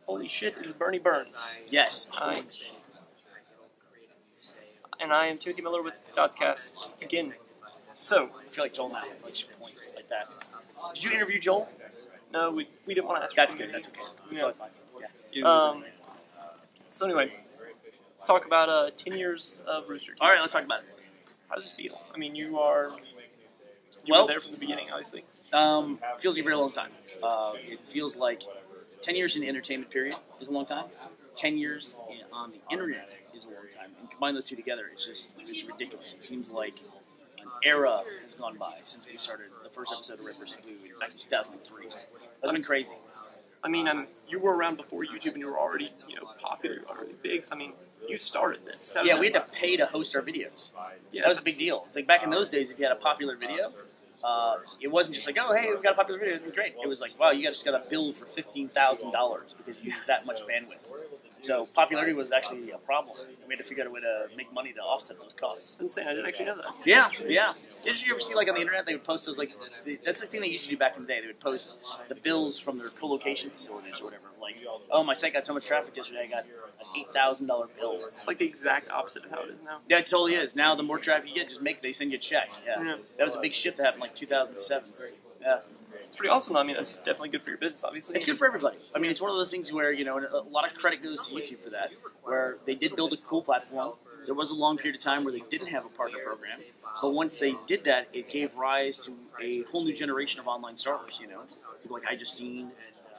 Holy shit, it is Burnie Burns. Yes. And I am Timothy Miller with DotsCast again. So, I feel like Joel now. Like, should point like that. Did you interview Joel? no, we didn't want to ask. That's for good. him. That's okay. That's Yeah. totally fine. Yeah. So anyway, let's talk about 10 years of Rooster Teeth. All right, let's talk about it. How does it feel? I mean, you were there from the beginning, obviously. Feels like a very long time. It feels like 10 years in the entertainment period is a long time. 10 years on the internet is a long time. And combine those two together, it's ridiculous. It seems like an era has gone by since we started the first episode of Red vs. Blue back in 2003. That's been crazy. I mean, you were around before YouTube, and you were already, popular, already big. So, I mean, you started this. Yeah, we had to pay to host our videos. Yeah, that was a big deal. It's like back in those days, if you had a popular video, it wasn't just like, oh, hey, we've got a popular video, it's great. It was like, wow, you just got a bill for $15,000 because you used that much bandwidth. So popularity was actually a problem. We had to figure out a way to make money to offset those costs. Insane. I didn't actually know that. Yeah. Did you ever see, like, on the internet, they would post those, like, that's the thing they used to do back in the day. They would post the bills from their co-location facilities or whatever. Like, oh, my site got so much traffic yesterday, I got an $8,000 bill. It's like the exact opposite of how it is now. Yeah, it totally is. Now, the more traffic you get, they send you a check. Yeah. That was a big shift that happened in, like, 2007. Yeah. It's pretty awesome. I mean, that's definitely good for your business, obviously. It's good for everybody. I mean, it's one of those things where, and a lot of credit goes to YouTube for that, where they did build a cool platform. There was a long period of time where they didn't have a partner program, but once they did that, it gave rise to a whole new generation of online stars, People like iJustine,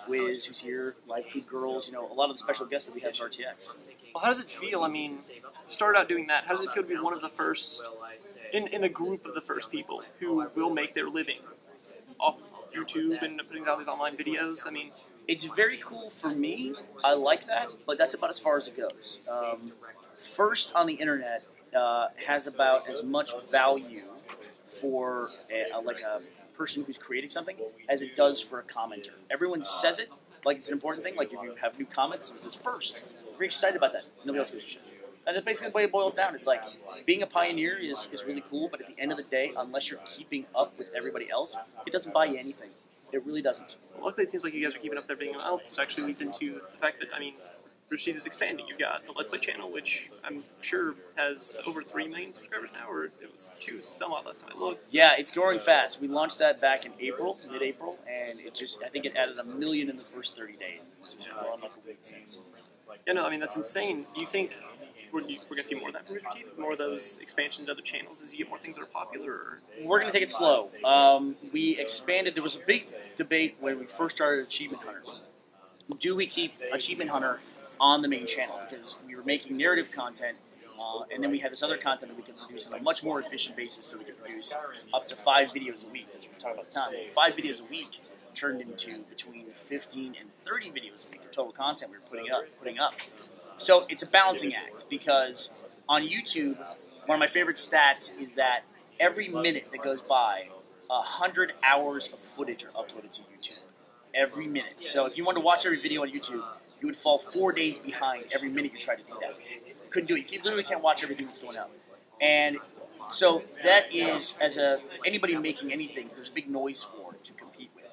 Fwiz, who's here, Live Food Girls, a lot of the special guests that we have at RTX. Well, how does it feel? I mean, started out doing that. How does it feel to be one of the first, in a group of the first people who will make their living off YouTube and putting out these online videos? I mean, it's very cool for me. I like that, but that's about as far as it goes. First on the internet has about as much value for a person who's creating something as it does for a commenter. Everyone says it like it's an important thing. Like if you have new comments, it's first. We're excited about that. Nobody else gives a shit. And that's basically the way it boils down. It's like being a pioneer is really cool, but at the end of the day, unless you're keeping up with everybody else, it doesn't buy you anything. It really doesn't. Well, luckily, it seems like you guys are keeping up with everything else, which actually leads into the fact that, Rooster Teeth is expanding. You've got the Let's Play channel, which I'm sure has over 3 million subscribers now, or it was 2 somewhat last time I looked. Yeah, it's growing fast. We launched that back in mid-April, and I think it added 1 million in the first 30 days. So we're on like a week since. Yeah, no, that's insane. Do you think we're going to see more of that from Rooster Teeth? More of those expansions to other channels as you get more things that are popular? Or? We're going to take it slow. We expanded. There was a big debate when we first started Achievement Hunter. Do we keep Achievement Hunter on the main channel? Because we were making narrative content, and then we had this other content that we could produce on a much more efficient basis, so we could produce up to 5 videos a week, as we were talking about the time. 5 videos a week turned into between 15 and 30 videos a week of total content we were putting up. So it's a balancing act, because on YouTube, one of my favorite stats is that every minute that goes by, 100 hours of footage are uploaded to YouTube. Every minute. So if you wanted to watch every video on YouTube, you would fall 4 days behind every minute you tried to do that. You couldn't do it. You literally can't watch everything that's going up. And so that is, anybody making anything, there's a big noise for it to compete with.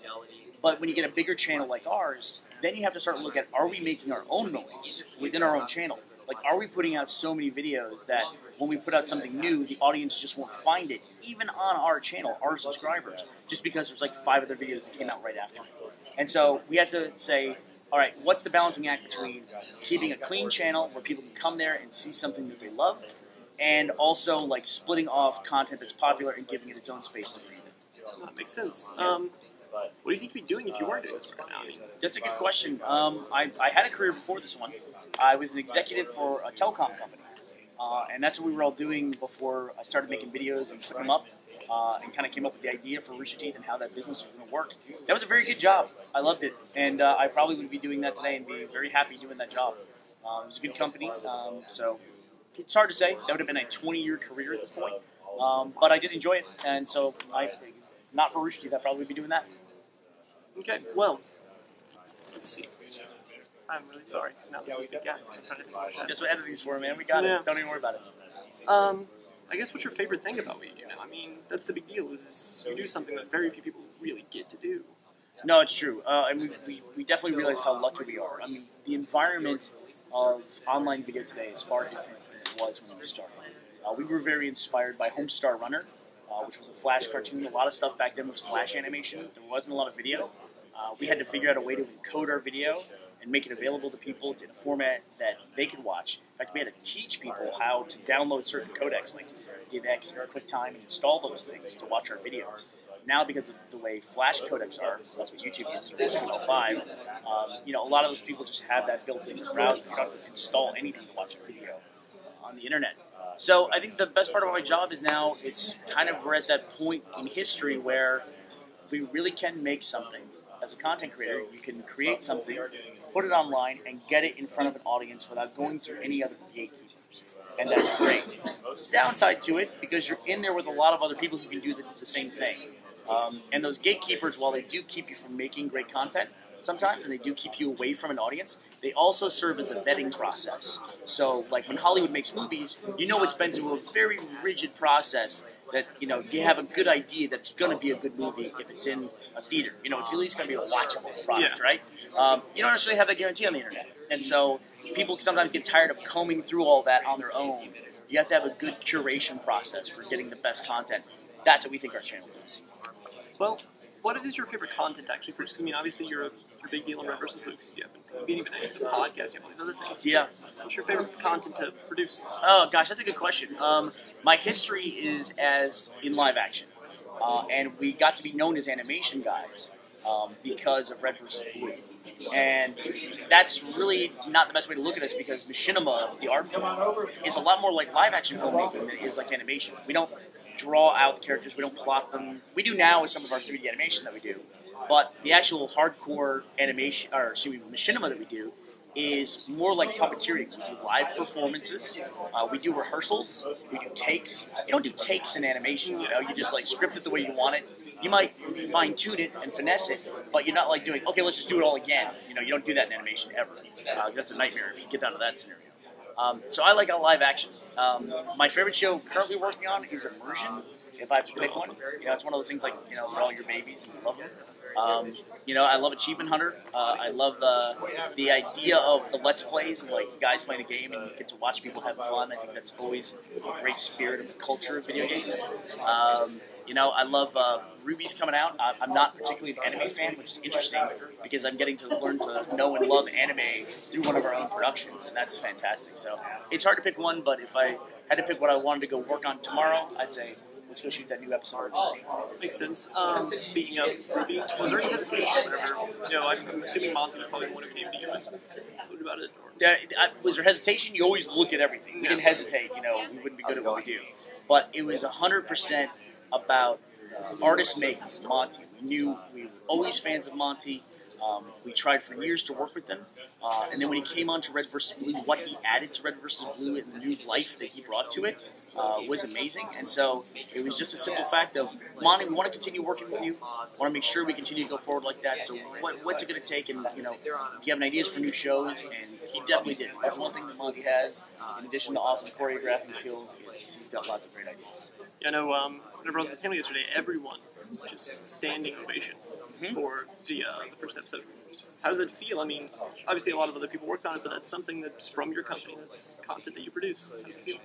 But when you get a bigger channel like ours, then you have to start looking at, are we making our own noise within our own channel? Like, are we putting out so many videos that when we put out something new, the audience just won't find it, even on our channel, our subscribers, just because there's like 5 other videos that came out right after. And so we had to say, all right, what's the balancing act between keeping a clean channel where people can come there and see something that they love, and also like splitting off content that's popular and giving it its own space to breathe in? That makes sense. What do you think you'd be doing if you weren't doing this right now? That's a good question. I had a career before this one. I was an executive for a telecom company, and that's what we were all doing before I started making videos and putting them up, and kind of came up with the idea for Rooster Teeth and how that business was going to work. That was a very good job. I loved it, and I probably would be doing that today and be very happy doing that job. It was a good company, so it's hard to say. That would have been a 20-year career at this point, but I did enjoy it, and so not for Rooster Teeth, I'd probably be doing that. Okay, well, let's see. I'm really sorry, because now this is a big gap. That's what editing's for, man. We got it. Don't even worry about it. I guess what's your favorite thing about what you do now? I mean, that's the big deal, is you do something that very few people really get to do. No, it's true. I mean, we definitely realize how lucky we are. I mean, the environment of online video today is far different than it was when we started. We were very inspired by Homestar Runner, which was a Flash cartoon. A lot of stuff back then was Flash animation. There wasn't a lot of video. We had to figure out a way to encode our video and make it available to people in a format that they could watch. In fact, we had to teach people how to download certain codecs like DivX or QuickTime and install those things to watch our videos. Now, because of the way Flash codecs are, that's what YouTube uses, HTML5, a lot of those people just have that built in the browser. You don't have to install anything to watch a video on the internet. So I think the best part of my job is now we're at that point in history where we really can make something. As a content creator, you can create something, put it online, and get it in front of an audience without going through any other gatekeepers. And that's great. Downside to it, because you're in there with a lot of other people who can do the same thing. And those gatekeepers, while they do keep you from making great content sometimes, and they do keep you away from an audience, they also serve as a vetting process. So, like when Hollywood makes movies, it's been through a very rigid process that, you have a good idea that it's going to be a good movie if it's in a theater. It's at least going to be a watchable product, right? You don't necessarily have that guarantee on the internet. And so people sometimes get tired of combing through all that on their own. You have to have a good curation process for getting the best content. That's what we think our channel is. Well, what is your favorite content to actually produce? Because, I mean, obviously you're a big deal in Red vs. Blue. You have even a podcast, you have all these other things. Yeah. What's your favorite content to produce? Oh, gosh, that's a good question. My history is as in live action. And we got to be known as animation guys because of Red vs. Blue. And that's really not the best way to look at us because machinima, the art form, is a lot more like live action filmmaking than it is like animation. We don't draw out the characters, we don't plot them. We do now with some of our 3D animation that we do. But the actual hardcore animation, machinima that we do is more like puppeteering. We do live performances, we do rehearsals, we do takes. You don't do takes in animation, you just like script it the way you want it. You might fine-tune it and finesse it, but you're not like doing, okay, let's just do it all again. You don't do that in animation ever. That's a nightmare if you get down to that scenario. So I like a live action. My favorite show currently working on is Immersion, if I have to pick one. It's one of those things like, they're all your babies and you love them. I love Achievement Hunter. I love the idea of the Let's Plays and like guys playing a game and you get to watch people have fun. I think that's always a great spirit of the culture of video games. I love Ruby's coming out. I'm not particularly an anime fan, which is interesting because I'm getting to learn to know and love anime through one of our own productions, and that's fantastic. So it's hard to pick one, but if I had to pick what I wanted to go work on tomorrow, I'd say let's go shoot that new episode. Makes sense. Speaking of Ruby, was there any hesitation whenever, I'm assuming Monty was probably the one who came to you and told about it? Was there hesitation? You always look at everything. We didn't hesitate, we wouldn't be good at what we do. But it was 100% about artist making Monty. We were always fans of Monty. We tried for years to work with them. And then when he came on to Red vs. Blue, what he added to Red vs. Blue and the new life that he brought to it was amazing. And so it was just a simple fact of, Monty, we want to continue working with you. Want to make sure we continue to go forward like that. So what's it going to take? And, do you have any ideas for new shows? And he definitely did. That's one thing that Monty has. In addition to awesome choreographing skills, he's got lots of great ideas. Yeah, I know whenever I was with him yesterday, everyone just standing ovation for the first episode. How does it feel? I mean, obviously a lot of other people worked on it, but that's something that's from your company. That's content that you produce. How does it feel?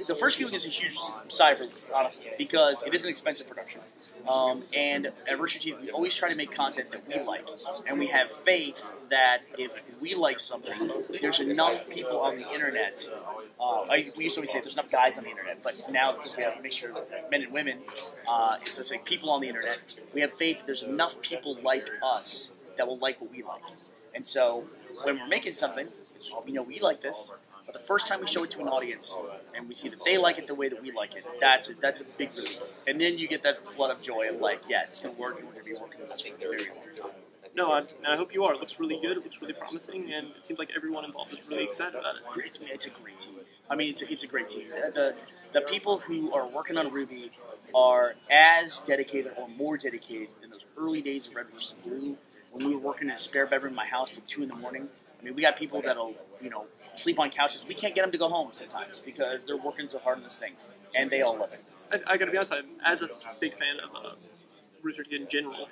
The first feeling is a huge sigh of relief, honestly, because it is an expensive production. And at Rooster Teeth, we always try to make content that we like. And we have faith that if we like something, there's enough people on the internet. We used to always say there's enough guys on the internet, but now because we have a mixture of men and women, it's just like people on the internet. We have faith that there's enough people like us that will like what we like. And so when we're making something, we like this. But the first time we show it to an audience and we see that they like it the way that we like it, that's a big relief. And then you get that flood of joy of like, yeah, it's going to work and we're going to be working on this for a very long time. No, I hope you are. It looks really good. It looks really promising, and it seems like everyone involved is really excited about it. It's a great team. I mean, it's a great team. The people who are working on Ruby are as dedicated or more dedicated than those early days of Red vs. Blue when we were working in a spare bedroom in my house till 2 in the morning. I mean, we got people that'll, sleep on couches. We can't get them to go home sometimes because they're working so hard on this thing. and they all love it. I gotta be honest, as a big fan of Rooster Teeth in general,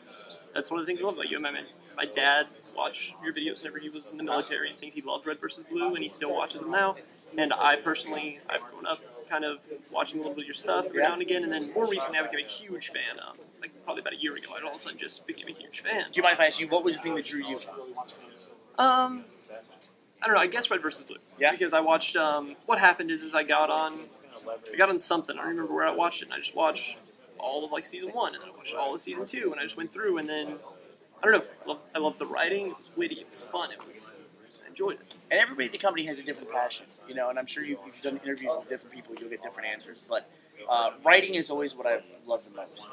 that's one of the things I love about you. I mean, my dad watched your videos whenever he was in the military and things. He loved Red vs. Blue, and he still watches them now. And I personally, I've grown up kind of watching a little bit of your stuff every now and again, and then more recently I became a huge fan. Like probably about a year ago, I all of a sudden just became a huge fan. Do you mind if I ask you, what was the thing that drew you? I don't know. I guess Red vs. Blue. Yeah. Because I watched. What happened is I got on something. I don't remember where I watched it. And I just watched all of like season 1, and then I watched all of season 2, and I just went through, and then I don't know. I loved the writing. It was witty. It was fun. I enjoyed it. And everybody at the company has a different passion, you know. And I'm sure if you've done interviews with different people, you'll get different answers. But writing is always what I've loved the most.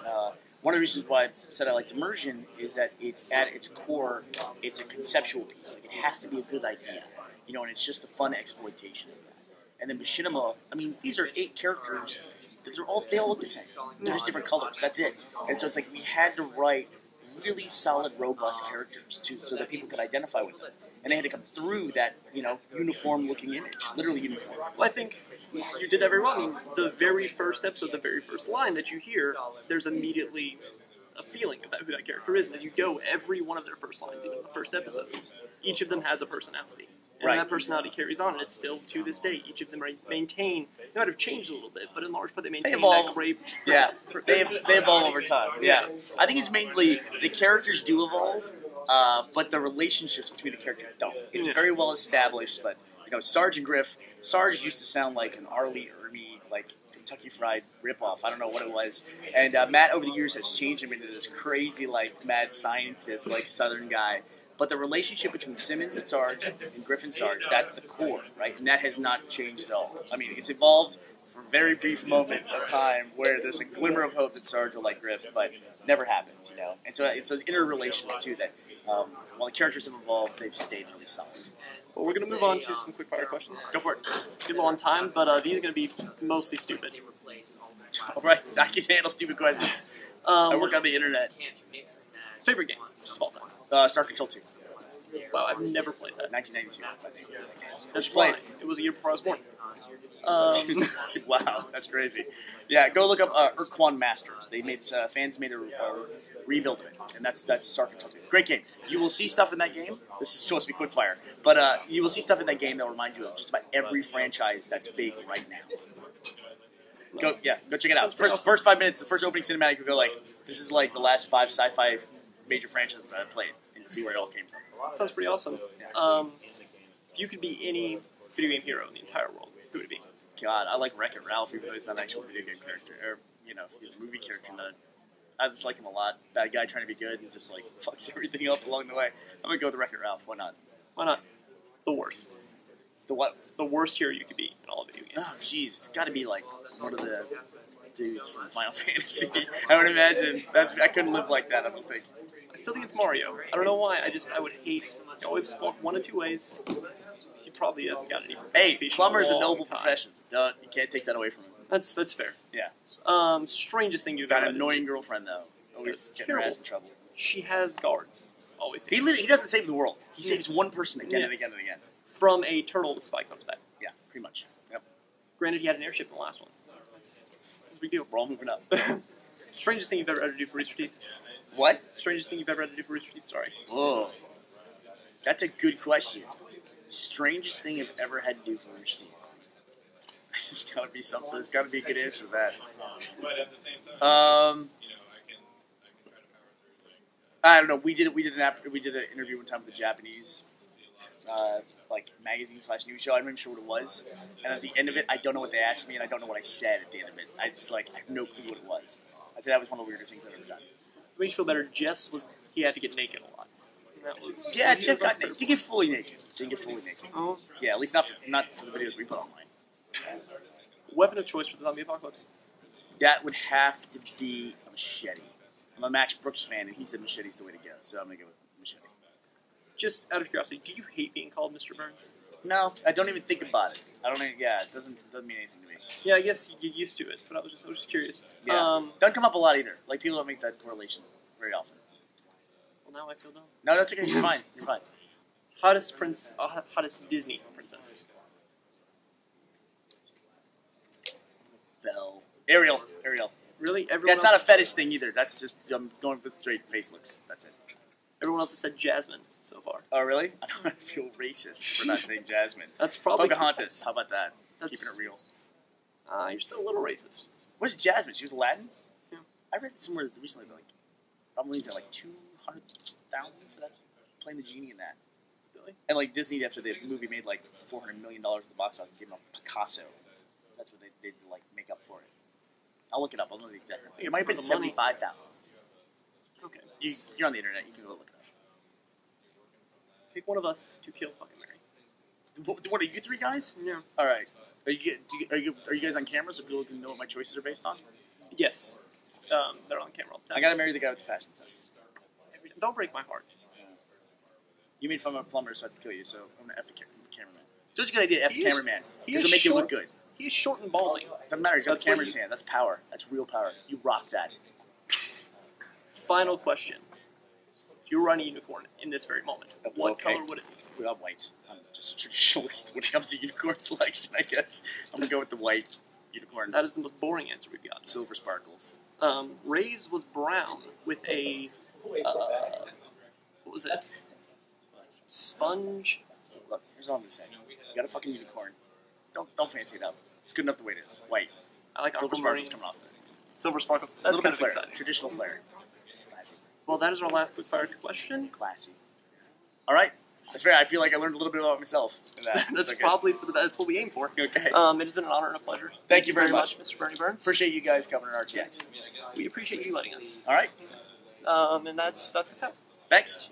One of the reasons why I said I liked immersion is that it's at its core, it's a conceptual piece. Like, it has to be a good idea, you know, and it's just the fun exploitation of that. And then Machinima, I mean, these are 8 characters. They all look the same. They're just different colors. That's it. And so it's like we had to write really solid, robust characters so that people could identify with them. And they had to come through that, you know, uniform-looking image, literally uniform. Well, I think you did that very well. I mean, the very first episode, the very first line that you hear, there's immediately a feeling about who that character is. And as you go, every one of their first lines, even the first episode, each of them has a personality. And that personality carries on, and it's still, to this day, each of them maintain, they might have changed a little bit, but in large part they maintain that great... Yeah, they evolve over time, yeah. I think it's mainly, the characters do evolve, but the relationships between the characters don't. It's very well established, but, you know, Sarge and Griff, Sarge used to sound like an Arlie Ermy, like, Kentucky Fried ripoff. I don't know what it was. And Matt, over the years, has changed him into this crazy, like, mad scientist, like, Southern guy. But the relationship between Simmons and Sarge and Griff and Sarge, that's the core, right? And that has not changed at all. I mean, it's evolved for very brief moments of time where there's a glimmer of hope that Sarge will like Griff, but it never happens, you know? And so it's those interrelations, too, that while the characters have evolved, they've stayed really solid. Well, we're going to move on to some quick-fire questions. Go for it. Get a long time, but these are going to be mostly stupid. All right, I can handle stupid questions. I work on the internet. Favorite game of all time? Star Control 2. Wow, I've never played that. 1992, I think. That's fine. It was a year before I was born. Wow, that's crazy. Yeah, go look up Urquan Masters. They made fans made a rebuild of it, and that's Star Control 2. Great game. You will see stuff in that game. This is supposed to be quick fire, but you will see stuff in that game that will remind you of just about every franchise that's big right now. Go check it out. First 5 minutes, the first opening cinematic, you'll go like, this is like the last 5 sci-fi major franchises I've played, and you'll see where it all came from. Sounds pretty awesome. Yeah. If you could be any video game hero in the entire world, who would it be? God, I like Wreck-It Ralph, even though he's not an actual video game character, or, you know, he's a movie character. I just like him a lot. Bad guy trying to be good and just, like, fucks everything up along the way. I'm gonna go with Wreck-It Ralph. Why not? Why not? The worst. The what? The worst hero you could be in all video games. Oh, jeez. It's gotta be, like, one of the dudes from Final Fantasy. I would imagine. I couldn't live like that, I don't think. I still think it's Mario. I don't know why. I would hate. You always walk one of 2 ways. He probably hasn't got any. Hey, plumber is a noble profession. You can't take that away from him. That's fair. Yeah. Strangest thing you've got ever an annoying girlfriend though. Always getting her ass in trouble. She has guards. Always. He doesn't save the world. He saves one person again and again and again. From a turtle with spikes on his back. Yeah, pretty much. Yep. Granted, he had an airship in the last one. That's a big deal. We're all moving up. Strangest thing you've ever had to do for Rooster Teeth? What? Strangest thing you've ever had to do for Rooster Teeth? Sorry. Whoa. That's a good question. Strangest thing I've ever had to do for Rooster Teeth. There's got to be something. There's got to be a good answer to that. I don't know. We did an interview one time with a Japanese like magazine / news show. I'm not even sure what it was. And at the end of it, I don't know what they asked me, and I don't know what I said at the end of it. I have no clue what it was. I'd say that was one of the weirder things I've ever done. It makes you feel better. Jeff's he had to get naked a lot. Jeff got naked. Didn't get fully naked. Oh. Yeah, at least not for the videos we put online. Weapon of choice for the zombie apocalypse? That would have to be a machete. I'm a Max Brooks fan, and he said machete's the way to go, so I'm going to go with machete. Just out of curiosity, do you hate being called Mr. Burns? No, I don't even think about it. It doesn't mean anything to me. Yeah, I guess you get used to it, but I was just curious. Yeah. Doesn't come up a lot either. Like, people don't make that correlation very often. Well, now I feel dumb. No, that's okay. You're fine. Hottest Disney princess? Belle. Ariel. Really? Everyone That's not a else fetish thing either. That's just I'm going with straight face looks. That's it. Everyone else has said Jasmine so far. Oh, really? I don't feel racist for not saying Jasmine. That's probably Pocahontas. How about that? That's- Keeping it real. You're still a little racist. Where's Jasmine? She was Aladdin? Yeah. I read somewhere recently that, like, probably like 200,000 for that, playing the genie in that. Really? And, like, Disney, after the movie made, like, $400 million at the box office, gave him a Picasso. That's what they did to, like, make up for it. I'll look it up. I'll know the exact number. It might have been For the money. 75,000. Okay. You're on the internet. You can go look it up. Pick one of us to kill fucking Mary. What are you three guys? Yeah. All right. Are you guys on camera so people can know what my choices are based on? Yes. They're on camera all the time. I gotta marry the guy with the fashion sense. Don't break my heart. You made fun of a plumber, so I have to kill you. So I'm gonna F the cameraman. So it's a good idea. F the He is- cameraman he because is it'll make you short. look good. He's short and balding. Doesn't matter. He's got That's the camera what in his hand. That's power. That's real power. You rock that. Final question. If you were on a unicorn in this very moment, what Okay. color would it be? We have white. I'm just a traditionalist when it comes to unicorn selection, I guess. I'm gonna go with the white unicorn. That is the most boring answer we've got. Silver sparkles. Ray's was brown with a, what was it? Sponge. Look, here's what I'm gonna say. You got a fucking unicorn. Don't fancy it up. It's good enough the way it is. White. I like Silver aquamarine. sparkles coming off it. Silver sparkles. A That's little kind bit of flair. exciting. Traditional flair. Classy. Well, that is our last quick fire question. Classy. All right. That's fair. I feel like I learned a little bit about myself in that. That's okay. probably for the best. That's what we aim for. Okay. It has been an honor and a pleasure. Thank you very much. Mr. Burnie Burns. Appreciate you guys covering our checks. We appreciate you letting us. All right. And that's what's up. Thanks.